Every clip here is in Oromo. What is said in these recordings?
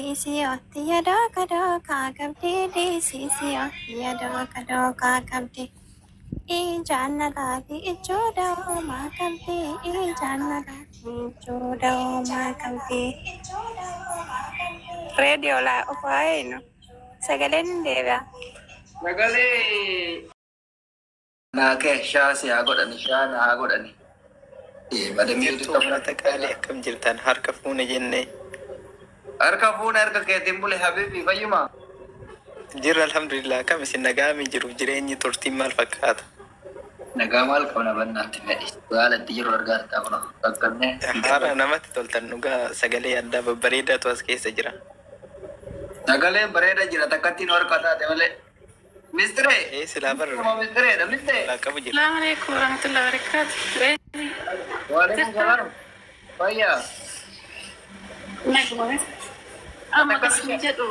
Sisiyooti dooka dooka qabdi sisiyooti dooka qabdi jaalalaati ijoodha uumaa qabdi jaalalaati ijoodha uumaa qabdi. Reediyoo laa ofaa eenyu sagaleen hin deebi'a. Sagalee naakee shaasi haa godhani shaana haa godhani. Jirtuu uffata qaalii akkam jirtan harka fuune jennee. Harka fuune harka keetiin bule habiibi fayyuma. Jirra alhamdulillah akkam isin nagaamii jiru jireenyi turtiin maal fakkaata? Nagaa maal qabna bannaatti fedhi. Gaalatti jiru argaartaa kuna qaqqabnee. Haara namatti toltan dhugaa sagalee addaa babbareedaatu as keessa jira. Sagalee bareeda jira takkattiin harka taate malee. Mistire. Silaa barra. Mistire dha mistire. Laaqabu jira. Assalamu alaikum warahmatullahi wabarakatuh. Waalaikum salaam. Fayyaa. Naguma. Amma kasii jedhu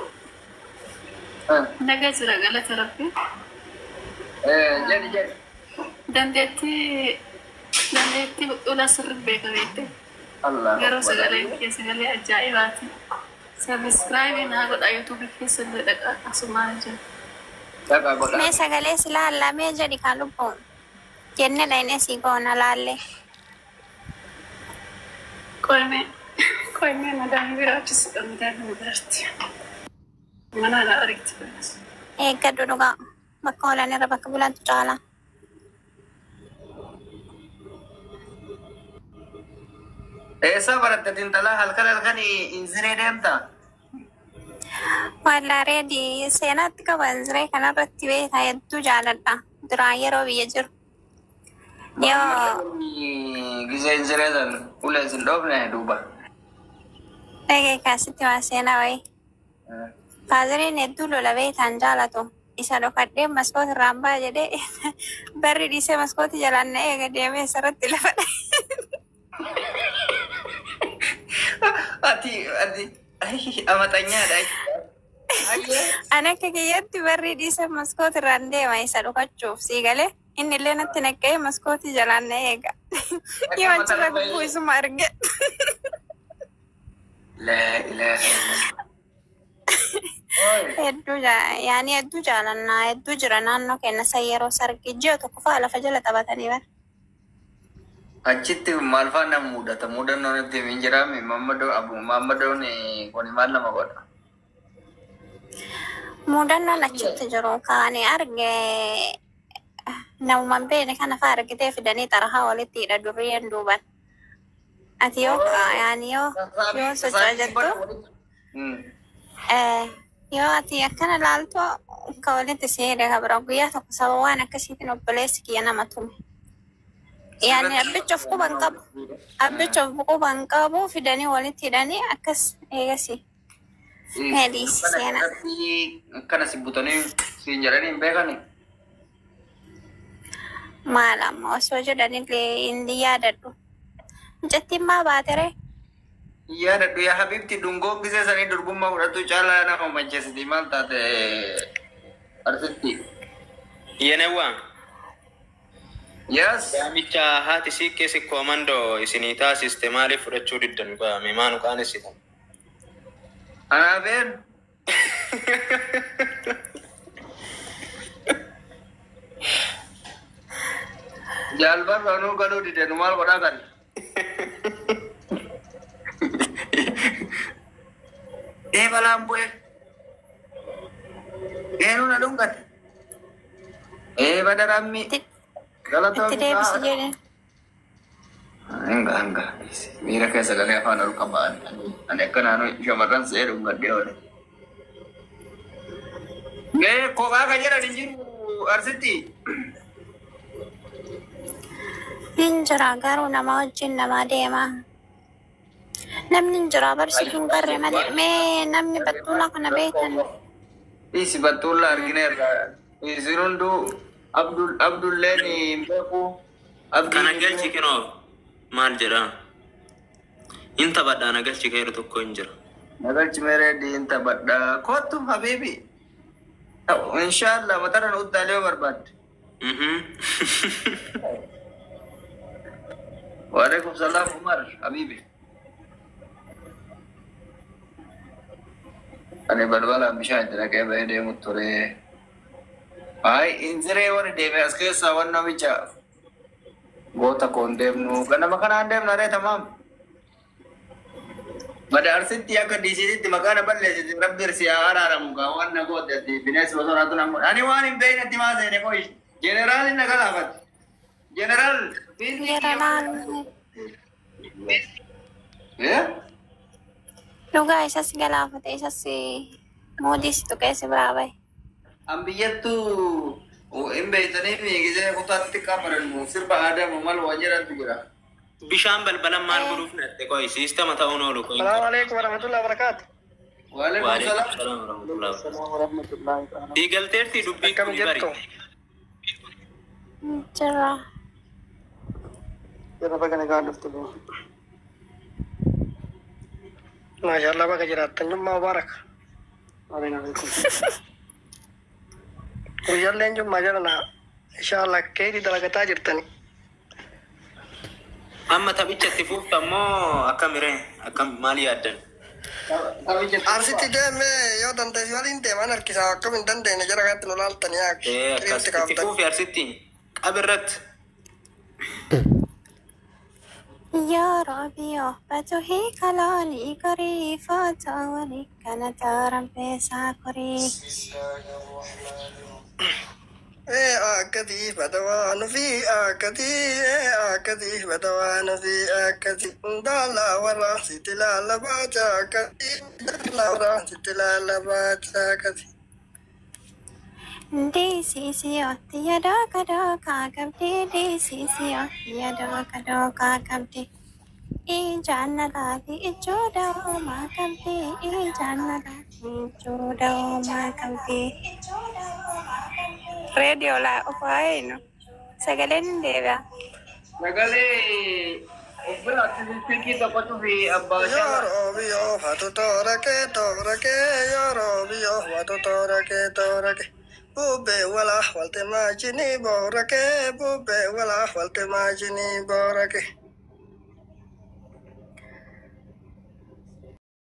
nagaa jira galata rabbi. Jadi. Dandeettii ula sirri beekameette. Allah. Garuu sagalee ajaa'ibaati. Subscribe naa godha YouTube keessa illee dhaqa asumaan jira. Dhaqa godha. Mee sagalee silaa allamee jedhi kan lubbuun jenne dhaynee si goona laalle. Qoyme madaan biraachis madaan biraatti. Mana ala argiti biras. Eeggadhu dhugaa bakka oolan irra bakka bulantu caala. Eessa baratte tintalaa halkan inziree deemta? Wallaa reedii seenaatti qaban ziree kanarratti beekaa hedduu jaaladha. Duraan yeroo biyya jiru. Yoo Gisee inziree san ulee sin dhoofne duuba. dhagee kaasitti waa seenaa wayii. Faaziriin hedduu lola beekaan jaalatu. Isa dhokadhee maskooti irraan ba'a jedhee barri dhiisee maskooti jalaan na eega deemee isarratti lafa dha'e. Ati amaxanyaadha. Ani akka kiyyatti barri dhiisee maskooti irraan deema isa dhokachuuf sii galee inni illee natti naqqee maskooti jalaan na eega. Yoo achirra gubbuu isuma arge. Hedduu jaalannaa hedduu jira naannoo keenya san yeroo sargi ji'a tokko fa'aa lafa jala taphatanii bara. Achitti maal fa'aa nama mudata mudannoon itti hin jiraame mammadoon kuni maal nama godha. Mudannoon achitti jiru kaanii arge namuman beene kana fa'aa argitee fidanii xarahaa walitti hidha durriin duuban. Ati yoo socho'aa jettu yoo ati akkana laaltu akka walitti seera kabira guyyaa tokko sababa waan akkasiitiin obboleessi kiyya nama tume. Yaani abbichuuf quban qabu fidanii walitti hidhanii akkas eegasi. Meedhiisi seena. Akkana si butanii siin jedhanii hin beekani. Maal amma osoo jedhanillee inni yaadadhu. Jettiin maa baatere? Yaadadhu yaa habibti dhungoo gisee sanii durbummaa fudhatu caalaa nama mancheessiti maal taate arsitti. Yenewwaan. Yes. Yaamicha haati siiqqee sikkoo mandoo isinii taasiste maaliif fudhachuu diddan qaame maanu qaanessitan? Anaafeen. Jaalbarra nuu galuu dide nu maal godhaa kan? Balaan bu'e. Nu na dhungate. Badarammi. Itti deebisi jedhe. Hanga. Miira keessa galee afaan ol qabaan. Ani akka naannoo shamarran se'ee dhungadhee oole. Kophaa kan jedhan hin jiru arsitti. Hin jira garuu nama wajjin nama deema. Namni hin jira barsiisuun garree malee mee namni battuulaa kana beekan. Isi battuulaa argineerra. Isin hunduu Abdulleen hin beeku. Kana galchi kenoo maal jedhaa? In taphadhaa nagalchi keeru tokko hin jira. Nagalchi meereeddi hin taphadhaa. Kottu habiibi. Inshaallah mataran uttaalee barbaadde. Waalaikum salaam Umar habiibi. Ani balbala bishaan jira kee bahee deemu ture. Ay, inziree wani deeme as keessaa waan namicha goota koon deemnu. Ganama kanaan deemna ree tamaam. Madaarsitti akka diisiitti maqaan balleessiti rabbi irsi haa araaramu gaa waan na gootetti bineensi bosonaatu namu. Ani waan hin beeknetti maa seene qoyi. Jeneraalin na galaafate. Jeneraal. Dhugaa isas galaafate isas moodiisitu keessa biraa bahe. An biyyattu hin beektanii gisee kutaatti qabarannu sirba aadamu mal waan jedhantu jira. Bishaan balbalan maal godhuuf natti qoyi siistama ta'uun oolu qoyi. Salaamu alaikum warahmatullahi wabarakatuh. Waalaikum salaam. Diigalteerti dubbii Akkam kun jirtu? bari. Jira. Yeroo baga nagaan dhuftu. Maashaallah baga jiraattan jummaa mubaaraka. Amiin alaikum. Guyyaalleen jummaa jalana inshaallah keetii dalagataa jirtani. Amma taphichatti fuufta ammoo akkamiree akkam maal yaaddan? Arsitti deemee yoo dandeessi waliin deeman harkisaa akkam hin dandeenye jara kanatti nu laaltanii Akkasitti fuufi arsitti qabirratti. يا ربي بتوهي كلالي قريفة ولي كانت ربي ساكري akati badawaan fi akati akati badawaan fi akati dala wara sitila baca akati dala wara sitila baca akati DCCO tiada kado kakabdi DCCO tiada kado kakabdi Ijana lagi ijodo makamdi Ijana lagi ijodo makamdi Radio la ufaino Sagalen deva Sagalee obbira silkii tokkotu fi abbaa shaa. Yorobio hatu torake Yorobio hatu torake Bube wala walte majini borake Bube wala walte majini borake